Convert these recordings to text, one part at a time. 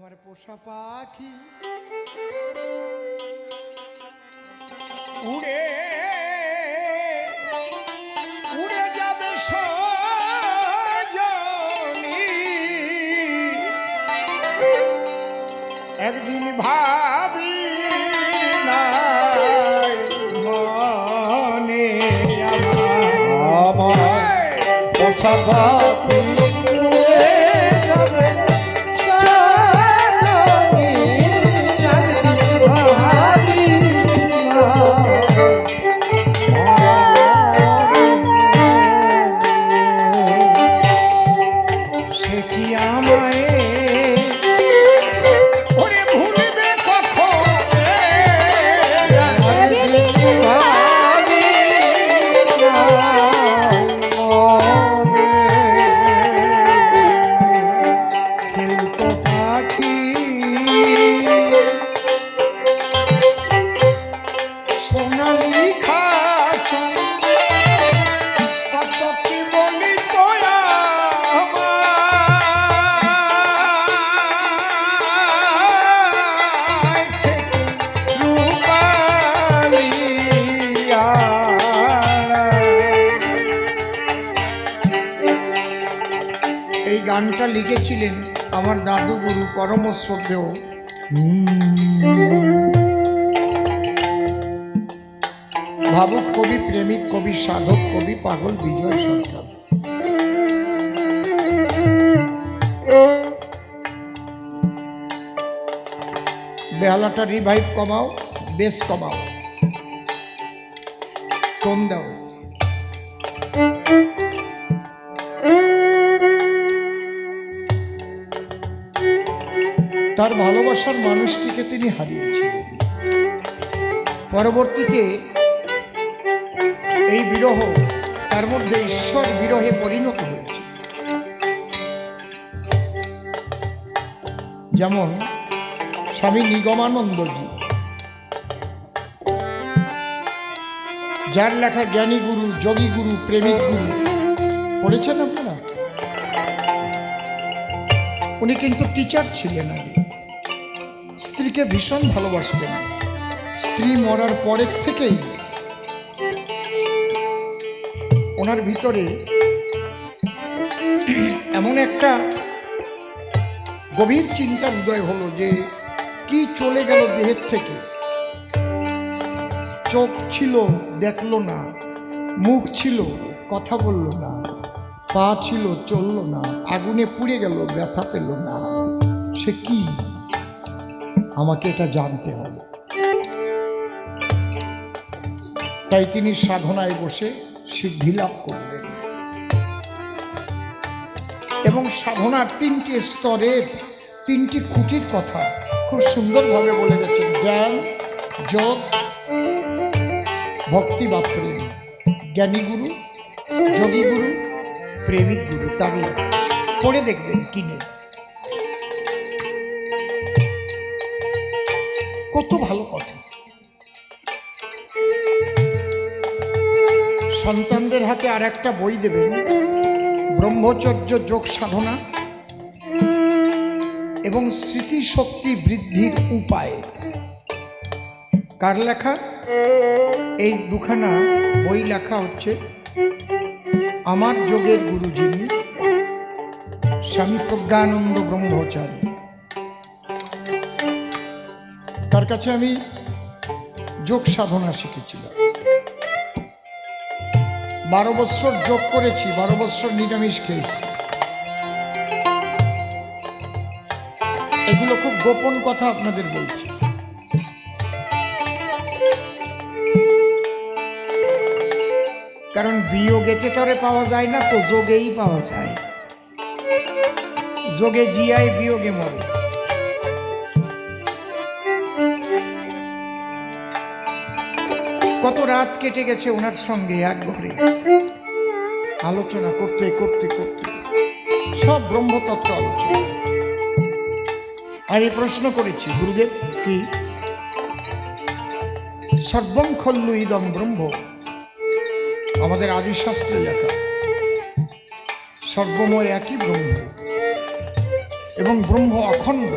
আমার পোষা পাখি উড়ে উড়ে যাবে সজনী, একদিন ভাবি নাই মনে আমার পোষা পাখি গানটা লিখেছিলেন আমার দাদু গুরু পরম শ্রদ্ধেয় ভাবুক কবি, প্রেমিক কবি, সাধক কবি, পাগল বিজয় সরকার। বেহালাটা রিভাইভ কমাও, বেস কমাও, টোন দাও। তার ভালোবাসার মানুষটিকে তিনি হারিয়েছিলেন। পরবর্তীতে এই বিরহ তার মধ্যে ঈশ্বর বিরহে পরিণত হয়েছে। যেমন স্বামী নিগমানন্দজি, যার লেখা জ্ঞানী গুরু, যোগী গুরু, প্রেমিক গুরু পড়েছেন আপনারা? উনি কিন্তু টিচার ছিলেন আগে, স্ত্রীকে ভীষণ ভালোবাসতেন। স্ত্রী মরার পরের থেকেই ওনার ভিতরে এমন একটা গভীর চিন্তার উদয় হলো যে কি চলে গেল দেহের থেকে। চোখ ছিল, দেখলো না; মুখ ছিল, কথা বলল না; পা ছিল, চলল না; আগুনে পুড়ে গেল, ব্যথা পেল না। সে কি? আমাকে এটা জানতে হবে। তাই তিনি সাধনায় বসে সিদ্ধি লাভ করলেন এবং সাধনার তিনটি স্তরের তিনটি খুঁটির কথা খুব সুন্দরভাবে বলে গেছেন। জ্ঞান, যোগ, ভক্তি বা প্রেম। জ্ঞানী গুরু, যোগী গুরু, প্রেমিক গুরু। তার পড়ে দেখবেন কিনে, কত ভালো কথা। সন্তানদের হাতে আর একটা বই দেবেন, ব্রহ্মচর্য যোগ সাধনা এবং স্মৃতিশক্তি বৃদ্ধির উপায়। কার লেখা? এই দুখানা বই লেখা হচ্ছে আমার যোগের গুরু, যিনি স্বামী প্রজ্ঞানন্দ ব্রহ্মচারী। তার কাছে আমি যোগ সাধনা শিখেছিলাম। 12 বৎসর যোগ করেছি, 12 বৎসর নিরামিষ খেয়েছি। এগুলো খুব গোপন কথা আপনাদের বলছি। কারণ বিয়োগেতে তরে পাওয়া যায় না, তো যোগেই পাওয়া যায়। যোগে জিয়ায়, বিয়োগে মরে। কত রাত কেটে গেছে ওনার সঙ্গে এক ঘরে আলোচনা করতে করতে করতে, সব ব্রহ্মতত্ত্ব আলোচনা। আমি প্রশ্ন করেছি, গুরুদেব কি? সর্বং খল্লু ইদং ব্রহ্ম, আমাদের আদিশাস্ত্রে লেখা। সর্বময় একই ব্রহ্ম এবং ব্রহ্ম অখণ্ড,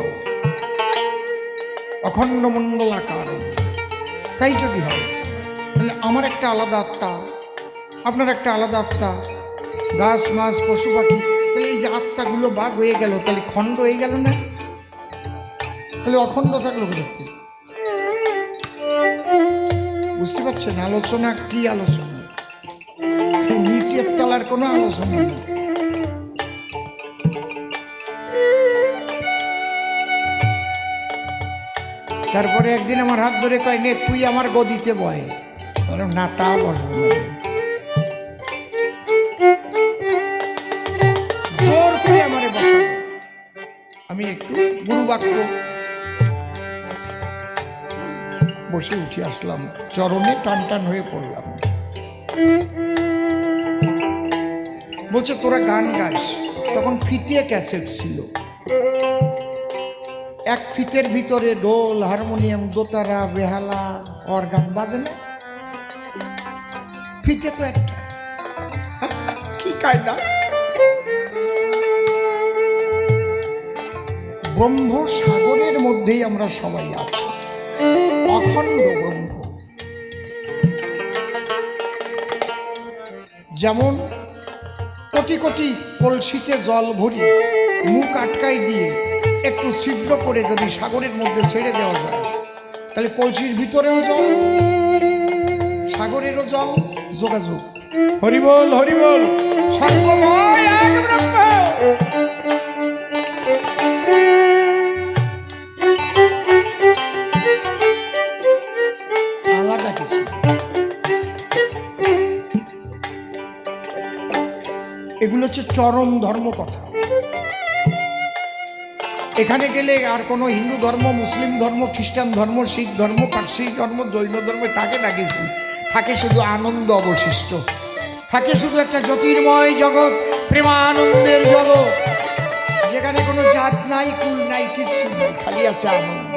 অখণ্ড মণ্ডলাকার। তাই যদি হয় তাহলে আমার একটা আলাদা আত্মা, আপনার একটা আলাদা আত্মা, গাছ মাছ পশু পাখি, তাহলে এই যে আত্মাগুলো ভাগ হয়ে গেল, তাহলে খণ্ড হয়ে গেল না? তাহলে অখণ্ড থাকলো কোথায়? বুঝতে পারছেন আলোচনা কি আলোচনা? নিচের তলার কোনো আলোচনা নেই। তারপরে একদিন আমার হাত ধরে কয়, নে তুই আমার গদিতে বয়। না, তা বসবো না। জোর করে আমারে বসাবো। আমি একটু গুরুবাক্য বসে উঠে আসলাম, চরণে টান টান হয়ে পড়লাম। বলছে তোরা গান গাইস। তখন ফিতে ক্যাসেট ছিল, এক ফিতের ভিতরে ঢোল, হারমোনিয়াম, দোতারা, বেহালা, অর্গান বাজে না? ফিতে তো একটা। কি কায়দা! ব্রহ্ম সাগরের মধ্যেই আমরা সবাই আছি, অখণ্ড ব্রহ্ম। যেমন কোটি কোটি কলসিতে জল ভরি মুখ আটকাই দিয়ে একটু ছিদ্র করে যদি সাগরের মধ্যে ছেড়ে দেওয়া যায়, তাহলে কলসির ভিতরেও জল, সাগরেরও জল, যোগাযোগ। হরিবল হরিবল, সর্বময় এক ব্রহ্ম। আলাদা কিছু। এগুলো হচ্ছে চরম ধর্ম কথা। এখানে গেলে আর কোনো হিন্দু ধর্ম, মুসলিম ধর্ম, খ্রিস্টান ধর্ম, শিখ ধর্ম, পার্সি ধর্ম, জৈন ধর্মে থাকে না কিছু। থাকে শুধু আনন্দ অবশিষ্ট, থাকে শুধু একটা জ্যোতির্ময় জগৎ, প্রেমানন্দের জগৎ, যেখানে কোনো জাত নাই, কুল নাই, কিছু নাই, খালি আছে আনন্দ।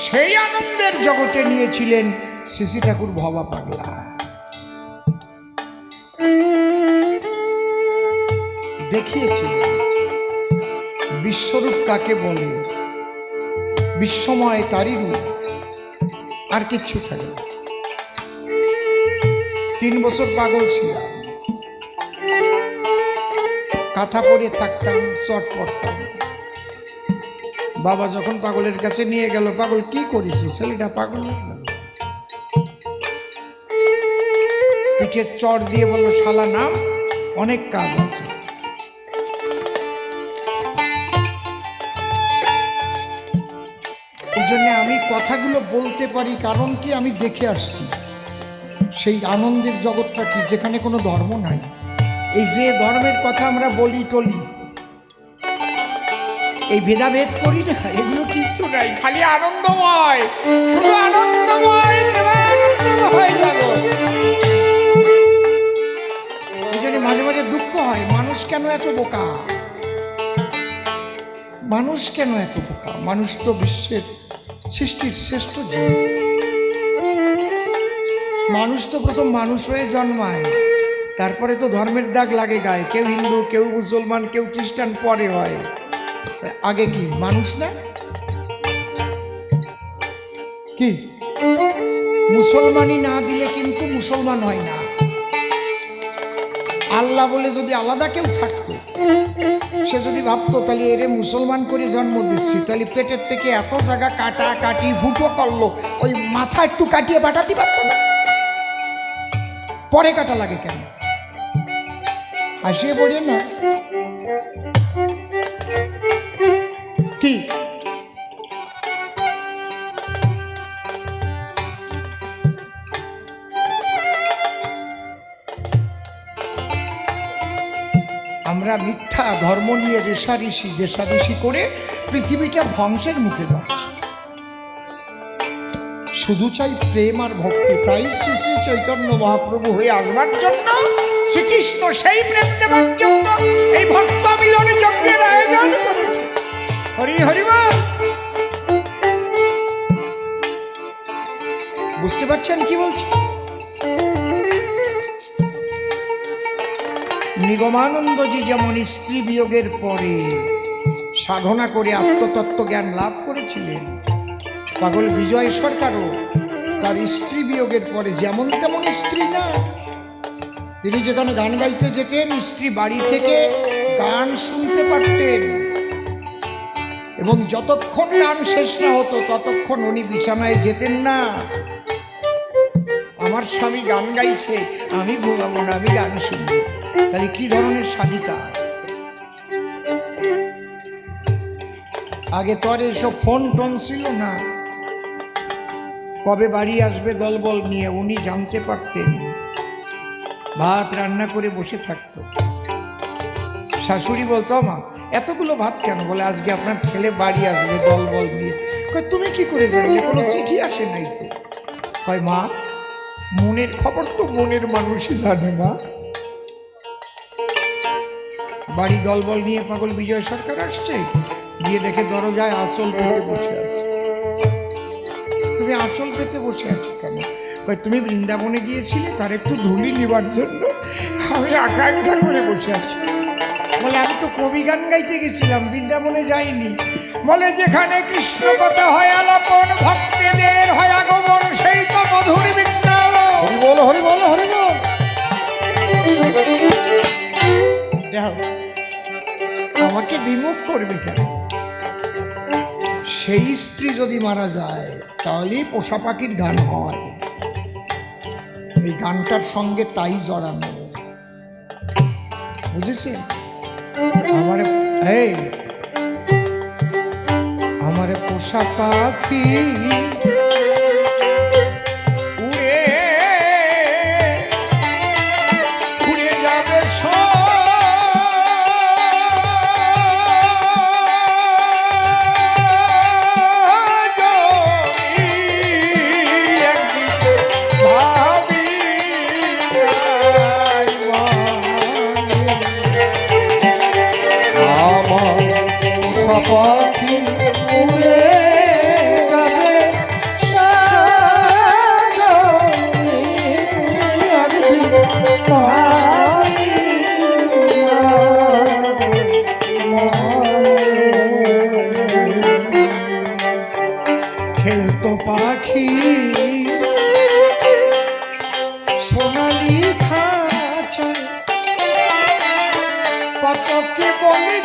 সেই আনন্দের জগতে নিয়েছিলেন শ্রী ঠাকুর ভবা পাগলা। দেখিয়েছিলেন বিশ্বরূপ কাকে বলে, বিশ্বময় তারই রূপ, আর কিচ্ছু থাকে না। 3 বছর পাগল ছিলাম, কাঁথা পরে থাকতাম, চট পড়তাম। বাবা যখন পাগলের কাছে নিয়ে গেল, পাগল কি করেছি, ছেলেটা পাগল হয়ে গেল। পিঠে চট দিয়ে বললো, শালা নাম, অনেক কাজ আছে। এই জন্য আমি কথাগুলো বলতে পারি, কারণ কি আমি দেখে আসছি সেই আনন্দের জগৎটা কি, যেখানে কোনো ধর্ম নাই। এই যে ধর্মের কথা আমরা বলি টলি, এই ভেদাভেদ করি না, এগুলো কিচ্ছু নাই, খালি আনন্দময়, শুধু আনন্দময়, আনন্দময় জগৎ। এই জন্য মাঝে মাঝে দুঃখ হয়, মানুষ কেন এত বোকা, মানুষ কেন এত বোকা। মানুষ তো বিশ্বের সৃষ্টির শ্রেষ্ঠ জীব। মানুষ তো প্রথম মানুষ হয়ে জন্মায়, তারপরে তো ধর্মের দাগ লাগে গায়ে। কেউ হিন্দু, কেউ মুসলমান, কেউ খ্রিস্টান পরে হয়, আগে কি মানুষ না? কি মুসলমানই না দিলে কিন্তু মুসলমান হয় না। আল্লাহ বলে যদি আলাদা কেউ থাকতো, সে যদি ভাবতো তাহলে এরে মুসলমান করে জন্ম দিচ্ছি, তাহলে পেটের থেকে এত জায়গা কাটা কাটি ফুটো করলো, ওই মাথা একটু কাটিয়ে পাঠাতে পারতো না? পরে কাটা লাগে কেন? হাসিয়ে পড়ে না কি? আমরা মিথ্যা ধর্ম নিয়ে রেশারেশি দেশাদেশি করে পৃথিবীটা ধ্বংসের মুখে যাচ্ছে। শুধু চাই প্রেম আর ভক্তি। তাই শ্রী শ্রী চৈতন্য মহাপ্রভু হয়ে আসবার জন্য, শ্রীকৃষ্ণ সেই প্রেম দেবার জন্য এই ভক্ত মিলনে যজ্ঞের আয়োজন করেছে। হরি হরি বল। বুঝতে পারছেন কি বলছি? নিগমানন্দজি যেমন স্ত্রী বিয়োগের পরে সাধনা করে আত্মতত্ত্ব জ্ঞান লাভ করেছিলেন। পাগল বিজয় সরকারও তার স্ত্রী বিয়োগের পরে যেমন তেমন স্ত্রী না, তিনি যেখানে গান গাইতে যেতেন স্ত্রী বাড়ি থেকে গান শুনতে পারতেন, এবং যতক্ষণ গান শেষ না হতো ততক্ষণ উনি বিছানায় যেতেন না। আমার স্বামী গান গাইছে, আমি ঘুমাবো না, আমি গান শুনবো। তাহলে কি ধরনের সাধিকা! আগে তো আর এসব ফোন টোন ছিল না, কবে বাড়ি আসবে দলবল নিয়ে উনি জানতে পারতেন। ভাত রান্না করে বসে থাকতো, শাশুড়ি বলতো মা এতগুলো ভাত কেন? বলে আজকে আপনার ছেলে বাড়ি আসবে দলবল নিয়ে। কয় তুমি কি করে জানলে? কোনো চিঠি আসে নাই তো। কয় মা মনের খবর তো মনের মানুষই জানে মা। বাড়ি দলবল নিয়ে পাগল বিজয় সরকার আসছে, গিয়ে দেখে দরজায় আঁচল পেতে বসে আছে। তুমি আঁচল পেতে বসে আছো কেন? কয় তুমি বৃন্দাবনে গিয়েছিলে, তার একটু ধুলি নেবার জন্য আমি আকাঙ্ক্ষা করে বসে আছি। বলে আমি তো কবি গান গাইতে গেছিলাম, বৃন্দাবনে যাইনি। বলে যেখানে কৃষ্ণ কথা হয় আলাপন, ভক্তদের হয় আগমন, সেই তো মধুর বৃন্দাবন। হরি বল হরি বল হরি বল। দেখো আমাকে বিমুখ করবে কেন? সেই স্ত্রী যদি মারা যায় তাহলেই পোষা পাখির গান হয়। এই গানটার সঙ্গে তাই জড়ানো, বুঝেছেন? আমার পোষা পাখি উড়ে উড়ে যাবে পাখি উড়ে যাবে খেলতো পাখি সোনালি খাঁচায়, কত কি বলি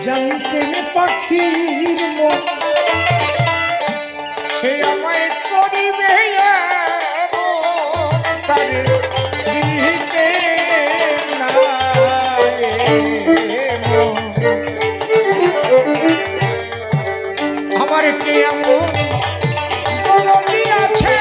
জানতেন পাখির মন, সে আমায় করিবে তারে দিতে না। আমার কে এমন দরদি আছে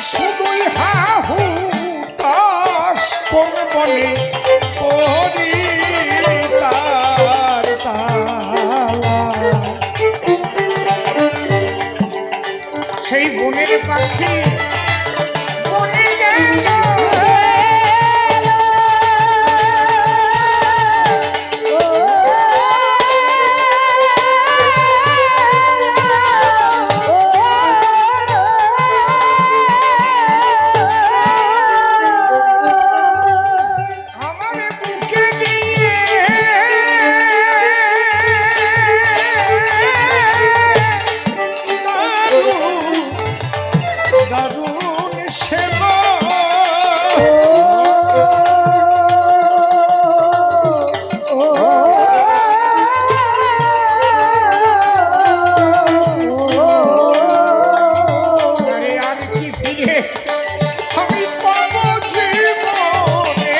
শুধুই হাহু তাস কোন বনে করি তার তালা। সেই বনের পাখি বনে গেল আমার বুকে দিয়ে দারুণ সেবা আরে আর কি ফিরে আমি পাবো জীবনে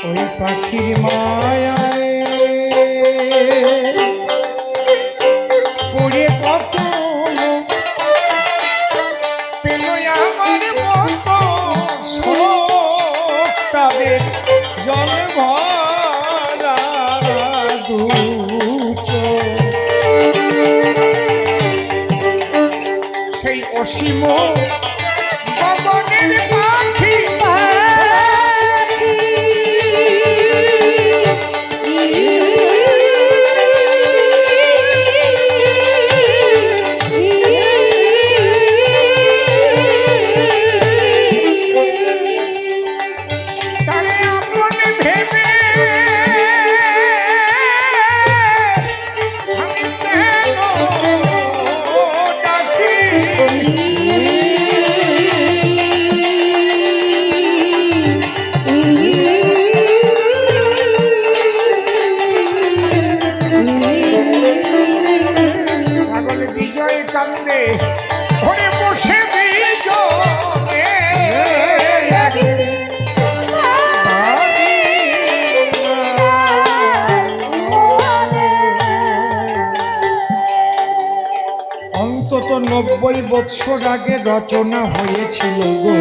ওই পাখির মায়ায় পড়ে কত পেল আমার মতো শোক তাদের জল ভরা দুচোখ। সেই অসীম গগনের পাখি তারে আপন ভেবে আমি কেন ডাকি পাগল বিজয় কান্দে ঘরে বসে বিজয়ে অন্তত 90 বৎসর আগে রচনা হয়েছিল গো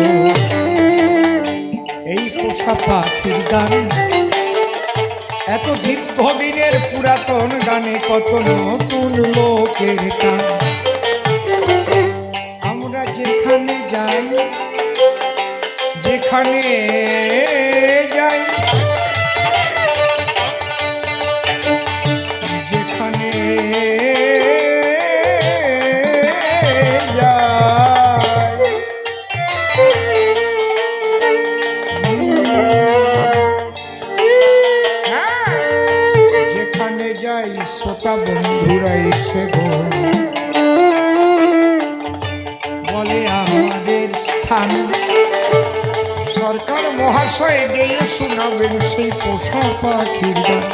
এই পোষা পাখির গান। এত দীর্ঘদিনের পুরাতন গানে কত নতুন লোকের গান। আমরা যেখানে যাই যেখানে যাই যেখানে যেখানে যাই শ্রোতা বন্ধুরা এসে গো বলে আমাদের স্থান। সরকার মহাশয় গেয়ে শোনাবেন সেই পোষা পাখির গান।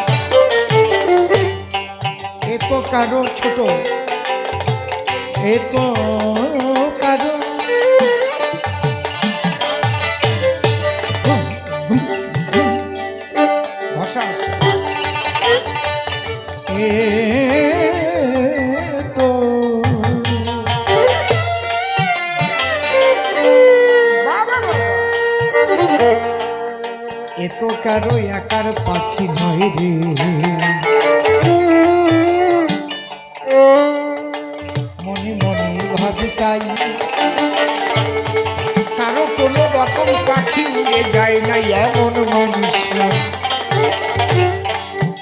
এ তো কারো ছোট, এ তো কারো ভাষা আছে। এ তো এ তো কারো একার পাখি নয় রে। মনে মনে ভাবি তাই কারো কোনো রকম পাখি উড়ে যায় না এমন মানুষ নয়।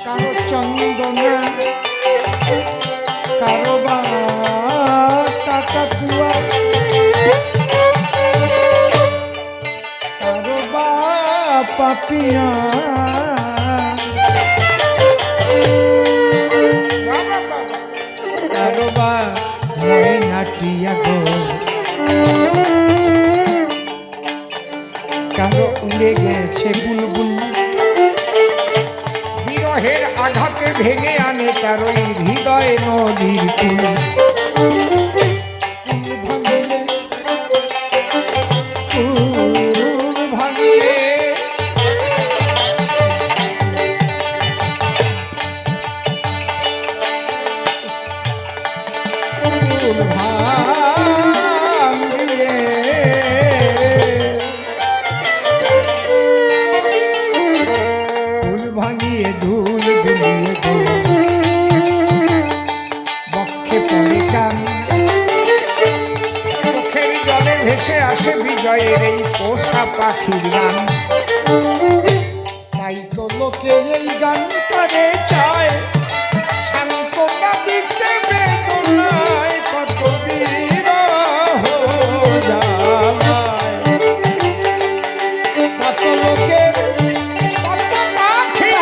কারো চন্দনা কারো বা কাকাতুয়া কারো বা পাপিয়া কারো বা ময়নাটিয়া গো কারো উড়ে গেছে বুলবুল। বিরহের আঘাতে ভেঙে আনে কারো হৃদয় নদীর কুল। ভাঙিয়ে ধুল ধুলিয়ে গো বক্ষে পড়ে কান চোখের জলে ভেসে আসে বিজয়ের এই পোষা পাখির গান তাই তো লোকের এই গান করে চায় সান্ত্বনা দিতে বেদনায় কত বিরহ জ্বালায় কত লোকের কত পাখি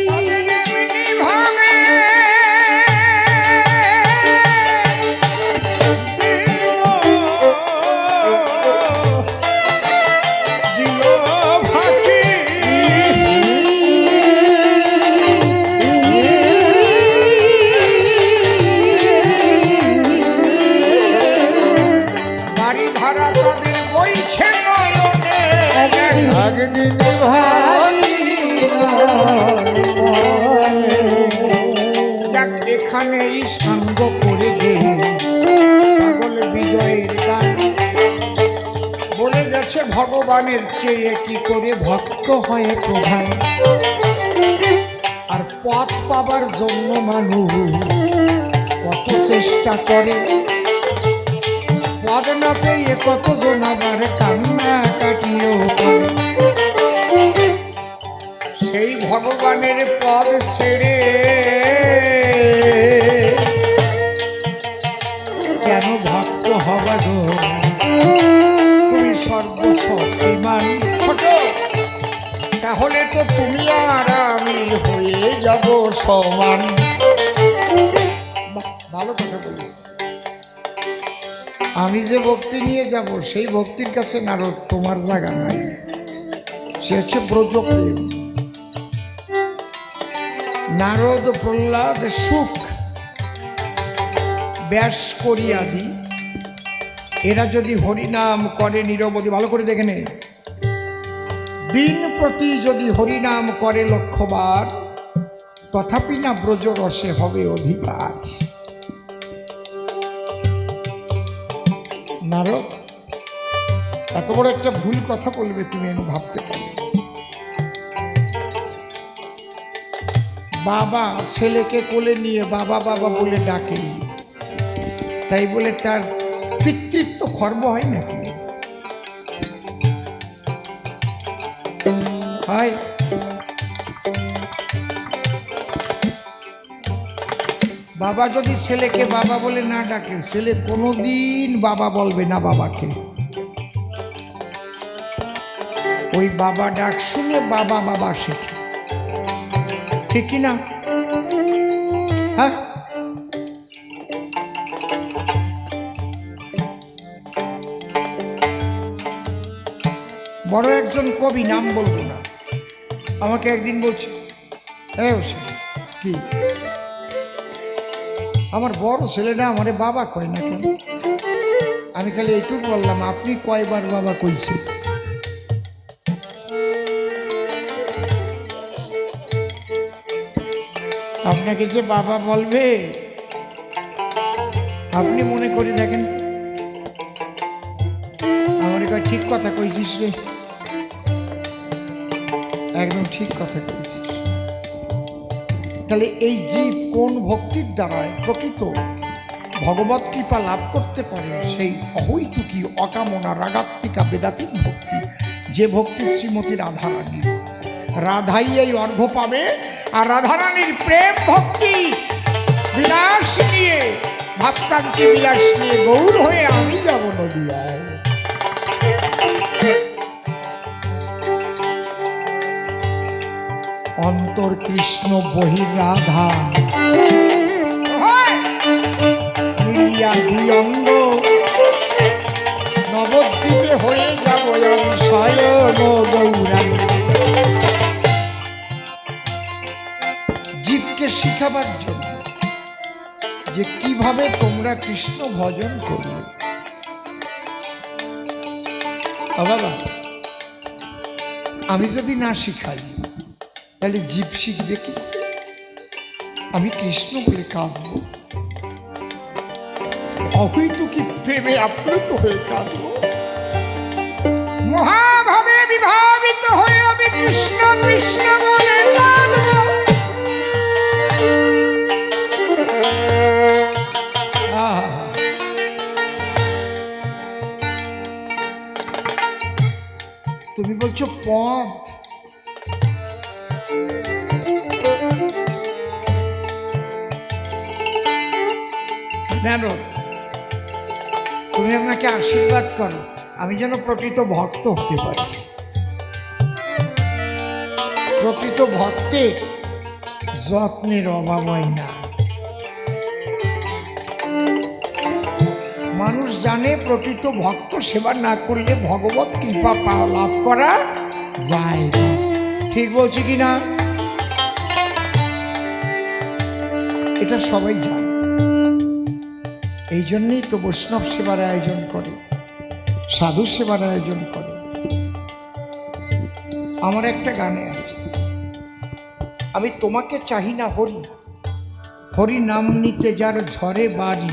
তাদের এমনি ভাবে দিল ফাঁকি বাড়ি ধারা তাদের বইছে নয়নে একদিন ভাই যাক এখানেই সাঙ্গ করে দে পাগল বিজয়ের গান বলে গেছে ভগবানের চেয়ে কি করে ভক্ত হয়ে প্রধান আর পথ পাবার জন্য মানুষ কত চেষ্টা করে পদ না পেয়ে কতজন আবার কান্না কাটিয়েও করে সেই ভগবানের পদ ছেড়ে কেন ভক্ত হবা গো তুমি সর্বশক্তিমান ছোট তাহলে তো তুমি আর আমি হয়ে যাব সমান বাহ, ভালো কথা বলিস আমি যে ভক্তি নিয়ে যাব সেই ভক্তির কাছে নারদ তোমার জায়গা নাই সে হচ্ছে ব্রজপ্রেম নারদ প্রহ্লাদ সুখ ব্যাস করিয়াদি এরা যদি হরিনাম করে নিরবধি ভালো করে দেখে নে দিন প্রতি যদি হরিনাম করে লক্ষবার তথাপি না ব্রজ রসে হবে অধিকার নারদ এত বড় একটা ভুল কথা বলবে তুমি আমি ভাবতে পারি বাবা ছেলেকে কোলে নিয়ে বাবা বাবা বলে ডাকে তাই বলে তার পিতৃত্ব খর্ব হয় নাকি হয় বাবা যদি ছেলেকে বাবা বলে না ডাকে ছেলে কোনোদিন বাবা বলবে না বাবাকে ওই বাবা ডাক শুনে বাবা বাবা শেখে ঠিক কি না হ্যাঁ বড় একজন কবি নাম বলবো না আমাকে একদিন বলছে কি আমার বড় ছেলেটা আমারে বাবা কয় না কেন আমি খালি এইটুকু বললাম আপনি কয়বার বাবা কইছে আপনাকে যে বাবা বলবে আপনি মনে করে দেখেন আমার কয় ঠিক কথা কইছিস রে একদম ঠিক কথা কইছিস তাহলে এই জীব কোন ভক্তির দ্বারায় প্রকৃত ভগবত কৃপা লাভ করতে পারে সেই অহৈতুকী অকামনা রাগাত্মিকা বেদাতিক ভক্তি যে ভক্তি শ্রীমতী রাধারানী রাধাই এই অর্ঘ্য পাবে আর রাধারানীর প্রেম ভক্তি বিলাস নিয়ে ভাবকান্তি বিলাস নিয়ে গৌর হয়ে আমি যাব নদিয়ায় অন্তর কৃষ্ণ বহির রাধা মিলিয়া দুই অঙ্গ নবদ্বীপে হয়ে যাব আমি শয়ন গৌরাঙ্গ জীবকে শিখাবার জন্য যে কিভাবে তোমরা কৃষ্ণ ভজন করবে বাবা আমি যদি না শিখাই তাহলে জীব শিখবে কি আমি কৃষ্ণ বলে কাঁদব, অহৈতু কি প্রেমে আপ্লুত হয়ে কাঁদব, মহাভাবে বিভাবিত হয়ে আমি কৃষ্ণ কৃষ্ণ বলে কাঁদব। আহা, তুমি বলছো পথ, নারদ, তুমি আমাকে আশীর্বাদ করো আমি যেন প্রকৃত ভক্ত হতে পারি। প্রকৃত ভক্তের যত্নের অভাব হয় না। মানুষ জানে প্রকৃত ভক্ত সেবা না করলে ভগবত কৃপা লাভ করা যায় না। ঠিক বলছি কি না? এটা সবাই জানে। এই জন্যই তো বৈষ্ণব সেবার আয়োজন করে, সাধু সেবার আয়োজন করে। আমার একটা গানে আছে, আমি তোমাকে চাহি না হরি, হরি নাম নিতে যার ঝরে বাড়ি,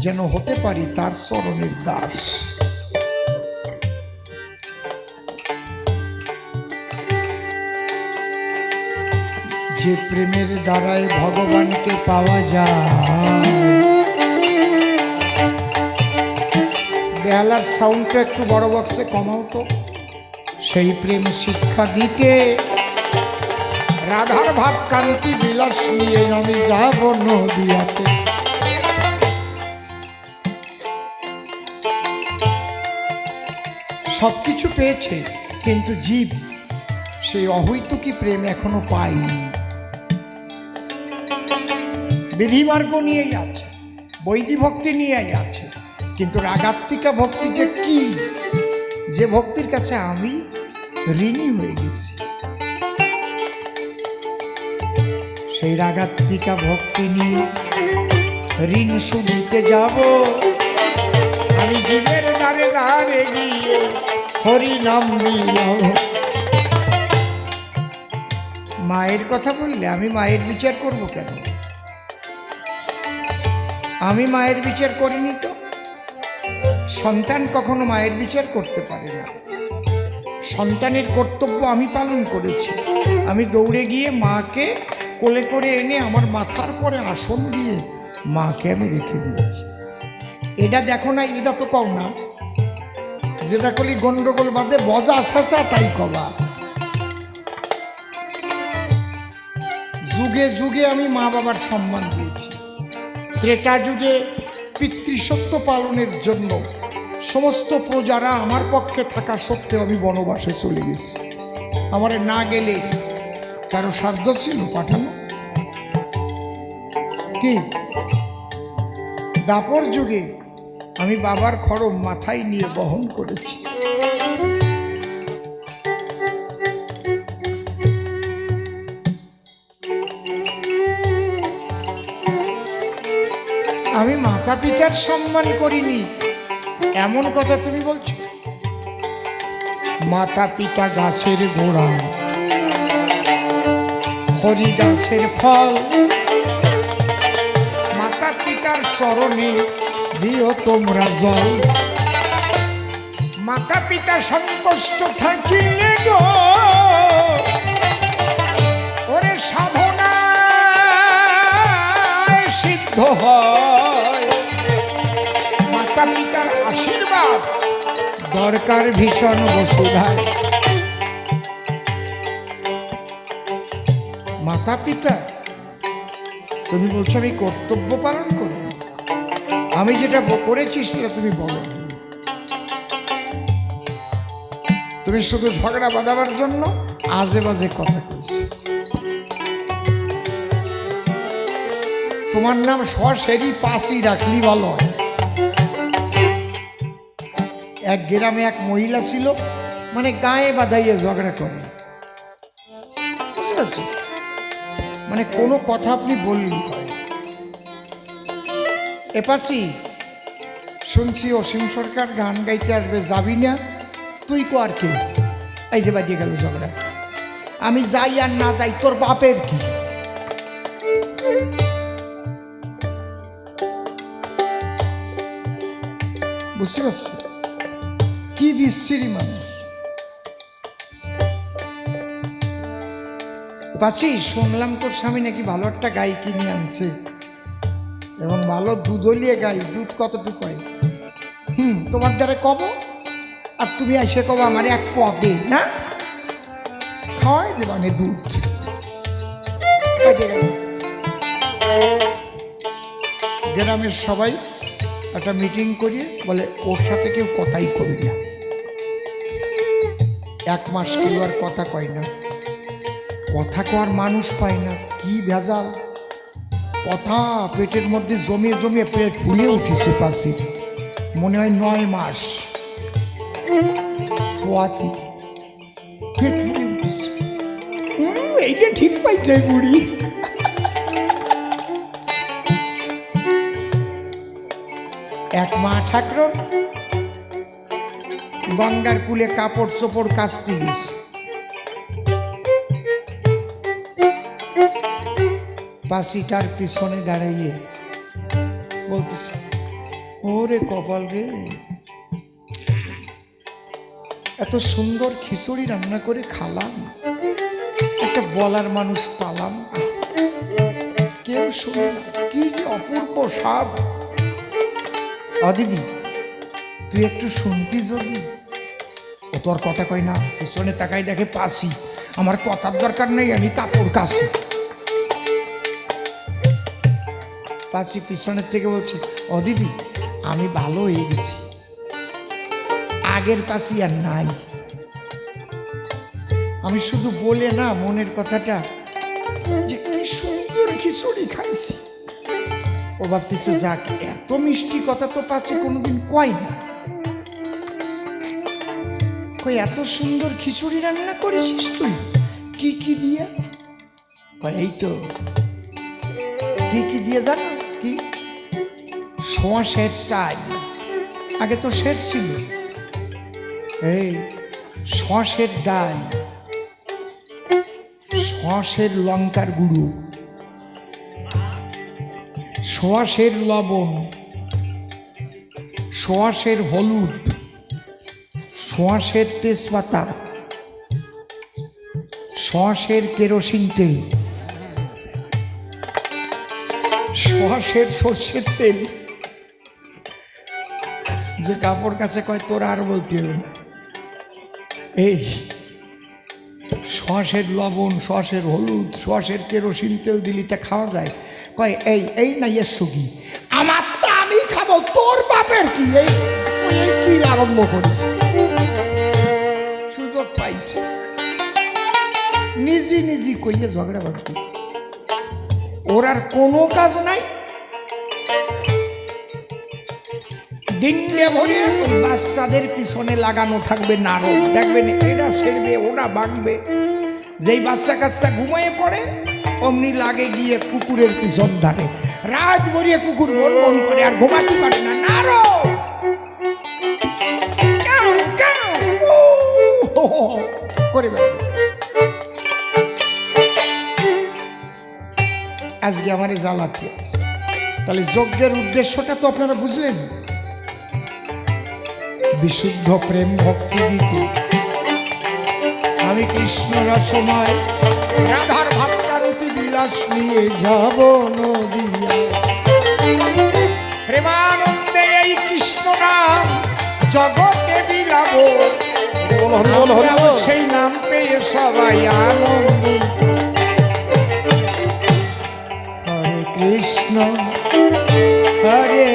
যেন হতে পারি তার চরণের দাস। যে প্রেমের দ্বারায় ভগবানকে পাওয়া যায়। বেহালার সাউন্ডটা একটু বড় বক্সে কমাও তো। সেই প্রেম শিক্ষা দিতে রাধার ভাব কান্তি বিলাস নিয়ে আমি যাব নদিয়াতে। সব কিছু পেয়েছে, কিন্তু জীব সেই অহৈতুকী প্রেম এখনো পায়নি। বিধিমার্গ নিয়েই আছে, বৈদিক ভক্তি নিয়েই আছে, কিন্তু রাগাত্মিকা ভক্তি যে কি, যে ভক্তির কাছে আমি ঋণী হয়ে গেছি, সেই রাগাত্মিকা ভক্তি নিয়ে ঋণ শুনিতে যাব আমি জীবের দ্বারে দ্বারে গিয়ে হরি নাম নিলাম। মায়ের কথা বললে আমি মায়ের বিচার করব কেন? আমি মায়ের বিচার করিনি তো। সন্তান কখনো মায়ের বিচার করতে পারে না। সন্তানের কর্তব্য আমি পালন করেছি। আমি দৌড়ে গিয়ে মাকে কোলে করে এনে আমার মাথার পরে আসন দিয়ে মাকে আমি রেখে দিয়েছি। এটা দেখো না, এটা তো কও না, যেটা কলি গন্ডগোল বাদে বজা শেষা তাই কবা। যুগে যুগে আমি মা বাবার সম্মান দিয়েছি। ত্রেতা যুগে পিতৃসত্য পালনের জন্য সমস্ত প্রজারা আমার পক্ষে থাকা সত্ত্বেও আমি বনবাসে চলে গেছি। আমার না গেলে কারো সাধ্য ছিল পাঠানো? কি দাপর যুগে আমি বাবার খড়ম মাথায় নিয়ে বহন করেছি। আমি মাতা পিতার সম্মান করিনি এমন কথা তুমি বলছো? মাতা পিতা গাছের গোড়া, হরি গাছের ফল, মাতা পিতার চরণে দিও তোমরা জল। মাতা পিতা সন্তুষ্ট থাকিলে গো ওরে সাধনায় সিদ্ধ হয়। মাতা পিতার আশীর্বাদ দরকার ভীষণ বসুধায়। মাতা পিতা, তুমি বলছো আমি কর্তব্য পালন করি, আমি যেটা করেছি সেটা তুমি বলো। তুমি শুধু ঝগড়া বাঁধাবার জন্য আজে বাজে কথা কইছো। তোমার নাম সশেরি পাশি রাখলি ভালো হয়। এক গ্রামে এক মহিলা ছিল, মানে গায়ে বাঁধাইয়ে ঝগড়া করে, মানে কোনো কথা আপনি বললেন হয়। এপাশি শুনছি অসীম সরকার গান গাইতে আসবে, যাবি না? তুই কো আর কে? এই যে বাজিয়ে গেল ঝগড়া। আমি যাই আর না যাই তোর বাপের কি? বুঝতে পারছি কি বিশ্রী মানুষ। পাচ্ছি শুনলাম তোর স্বামী নাকি ভালো একটা গাই কিনে আনছে এবং ভালো দুধলিয়ে গাই। দুধ কতটুকু হয়? তোমার দ্বারা কব আর তুমি এসে কব আমার এক পদে না খাওয়াই দেবানে দুধ। গ্রামের সবাই একটা মিটিং করিয়ে বলে ওর সাথে কেউ কথাই করি না। 1 মাস কেউ আর কথা কয় না, কথা কওয়ার মানুষ পায় না। কি ভেজাল কথা পেটের মধ্যে জমিয়ে জমিয়ে পেট ফুলে উঠেছে পাশির, মনে হয় 9 মাস পোয়াতি পেট ফুলে উঠেছে। এইটা ঠিক পাইছে বুড়ি। এক মা ঠাকুর গঙ্গার কুলে কাপড় চোপড় কাচতে গেছে। পাশিটার পিছনে দাঁড়াইয়ে বলতেছে, ওরে কপাল রে, এত সুন্দর খিচুড়ি রান্না করে খালাম, একটা বলার মানুষ পালাম, কেউ শুনে না। কি যে অপূর্ব স্বাদ। দিদি তুই একটু শুনতি যদি। ও তোর কথা কয় না, পিছনে তাকাই দেখে পাশি। আমার কথার দরকার নেই, আমি কাপড় কাছি। পাশি পিছনের থেকে বলছে, ও দিদি আমি ভালো হয়ে গেছি, আগের পাশি আর নাই। আমি শুধু বলে না মনের কথাটা যে কি সুন্দর খিচুড়ি খাইছি। ও ভাবতেছে যাক, এত মিষ্টি কথা তো পাশে কোনোদিন কয় না। কই এত সুন্দর খিচুড়ি রান্না করেছিস তুই, কি কি দিয়ে? এই তো কি কি দিয়ে জানো? কি সোঁয়াশের চাই, আগে তো শের ছিল। এই সোঁয়াশের ডাল, সোঁয়াশের লঙ্কার গুঁড়ো, সোঁয়াশের লবণ, সোঁয়াশের হলুদ, সোঁয়াশের তেজপাতা, সোঁয়াশের কেরোসিন তেল, সোঁয়াশের সর্ষের তেল। যে কাপড় কাছে কয় তোরা আর বলতে হবে না, এই সোঁয়াশের লবণ, সোঁয়াশের হলুদ, সোঁয়াশের কেরোসিন তেল দিলি তা খাওয়া যায়? কয় এই এই না এর সুখী আমার, তা আমি খাবো, তোর বাপের কি? এই কি আরম্ভ করেছে, সুযোগ পাইছে নিজে নিজে কইয়ে ঝগড়া বাঁধবে। ওর আর কোনো কাজ নাই, দিনে ভরে বাচ্চাদের পিছনে লাগানো থাকবে নারদ। দেখবেন এরা ছেড়বে ওরা বাঁকবে, যেই বাচ্চা কাচ্চা ঘুমিয়ে পড়ে অমনি লাগে গিয়ে কুকুরের পিছন ধারে, রাত ভরিয়ে কুকুর মন মন করে আর ঘুমাতে পারে না। নারদ করে আজকে আমারে জ্বালাতে আছে। তাহলে যজ্ঞের উদ্দেশ্যটা তো আপনারা বুঝলেন, বিশুদ্ধ প্রেম ভক্তি গীতি। আমি কৃষ্ণ রসময় রাধার ভাবকারতি বিলাস নিয়ে যাব নদিয়া, প্রেমানন্দে এই কৃষ্ণ নাম জগতে বিলাব, সেই নাম পেয়ে সবাই আনন্দিত। হরে কৃষ্ণ হরে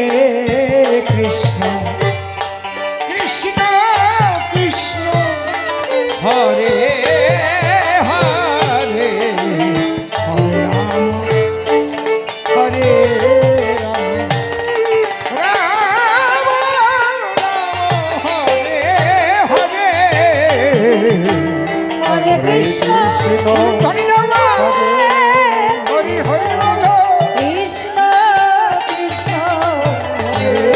কৃষ্ণ কৃষ্ণ কৃষ্ণ হরে হরে, হরে রাম হরে রাম, রাম রাম হরে হরে, হরে কৃষ্ণ হরি রাম হরি হরি কৃষ্ণ কৃষ্ণ হরে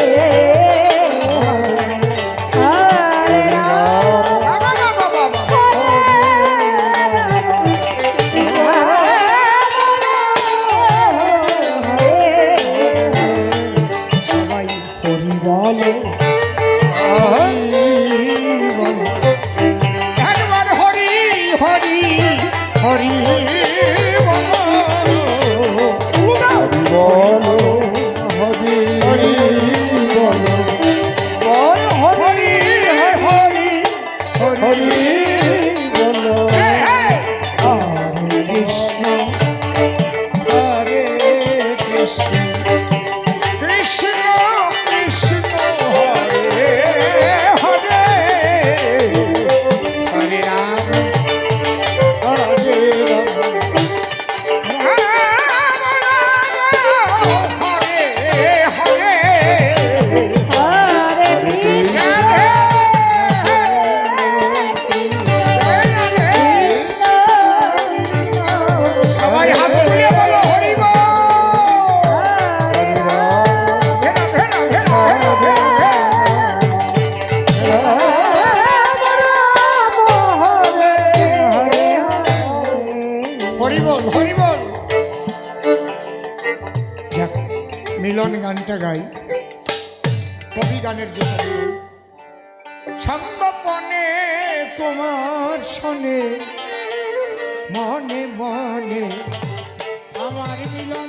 কৃষ্ণ কৃষ্ণ কৃষ্ণ হরে হরে হরে রাম হরে রাম সবাই হাত তুলে বলো হরি বল। হরে রাম ধেরা, ধেরা, ধেরা, ধেরা, ধেরা, ধেরা। হরি বল হরি বল। যাক, মিলন গানটা গাই কবি গানের জন্য সঙ্গপনে তোমার শোনে মনে মনে আমার মিলন